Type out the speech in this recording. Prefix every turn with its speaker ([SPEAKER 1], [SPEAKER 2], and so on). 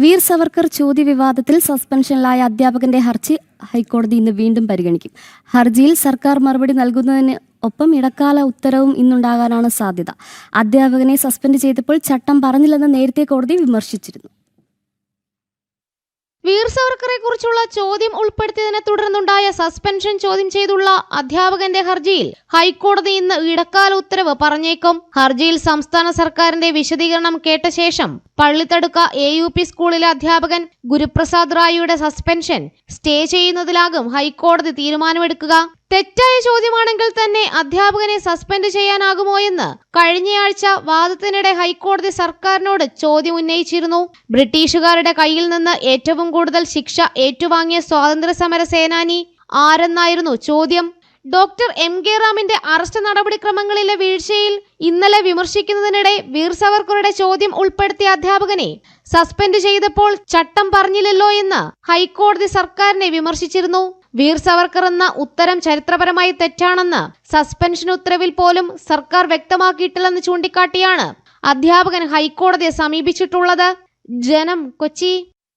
[SPEAKER 1] വീർ സവർക്കർ ചോദ്യവിവാദത്തിൽ സസ്പെൻഷനിലായ അധ്യാപകന്റെ ഹർജി ഹൈക്കോടതി ഇന്ന് വീണ്ടും പരിഗണിക്കും. ഹർജിയിൽ സർക്കാർ മറുപടി നൽകുന്നതിന് ഒപ്പം ഇടക്കാല ഉത്തരവും ഇന്നുണ്ടാകാനാണ് സാധ്യത. അധ്യാപകനെ സസ്പെൻഡ് ചെയ്തപ്പോൾ ചട്ടം പറഞ്ഞില്ലെന്ന് നേരത്തെ കോടതി വിമർശിച്ചിരുന്നു.
[SPEAKER 2] വീർ സവർക്കറെ കുറിച്ചുള്ള ചോദ്യം ഉൾപ്പെടുത്തിയതിനെ തുടർന്നുണ്ടായ സസ്പെൻഷൻ ചോദ്യം ചെയ്തുള്ള അധ്യാപകന്റെ ഹർജിയിൽ ഹൈക്കോടതി ഇന്ന് ഇടക്കാല ഉത്തരവ് പറഞ്ഞേക്കും. ഹർജിയിൽ സംസ്ഥാന സർക്കാരിന്റെ വിശദീകരണം കേട്ട ശേഷം പള്ളിത്തടുക്ക AUP സ്കൂളിലെ അധ്യാപകൻ ഗുരുപ്രസാദ് റായിയുടെ സസ്പെൻഷൻ സ്റ്റേ ചെയ്യുന്നതിലാകും ഹൈക്കോടതി തീരുമാനമെടുക്കുക. തെറ്റായ ചോദ്യമാണെങ്കിൽ തന്നെ അധ്യാപകനെ സസ്പെൻഡ് ചെയ്യാനാകുമോ എന്ന് കഴിഞ്ഞയാഴ്ച വാദത്തിനിടെ ഹൈക്കോടതി സർക്കാരിനോട് ചോദ്യം ഉന്നയിച്ചിരുന്നു. ബ്രിട്ടീഷുകാരുടെ കയ്യിൽ നിന്ന് ഏറ്റവും കൂടുതൽ ശിക്ഷ ഏറ്റുവാങ്ങിയ സ്വാതന്ത്ര്യ സമര സേനാനി ആരെന്നായിരുന്നു ചോദ്യം. ഡോക്ടർ MK റാമിന്റെ അറസ്റ്റ് നടപടിക്രമങ്ങളിലെ വീഴ്ചയിൽ ഇന്നലെ വിമർശിക്കുന്നതിനിടെ വീർ സവർക്കറുടെ ചോദ്യം ഉൾപ്പെടുത്തിയ അധ്യാപകനെ സസ്പെൻഡ് ചെയ്തപ്പോൾ ചട്ടം പറഞ്ഞില്ലല്ലോ എന്ന് ഹൈക്കോടതി സർക്കാരിനെ വിമർശിച്ചിരുന്നു. വീർ സവർക്കർ എന്ന ഉത്തരം ചരിത്രപരമായി തെറ്റാണെന്ന് സസ്പെൻഷൻ ഉത്തരവിൽ പോലും സർക്കാർ വ്യക്തമാക്കിയിട്ടില്ലെന്ന് ചൂണ്ടിക്കാട്ടിയാണ് അധ്യാപകൻ ഹൈക്കോടതിയെ സമീപിച്ചിട്ടുള്ളത്. ജനം, കൊച്ചി.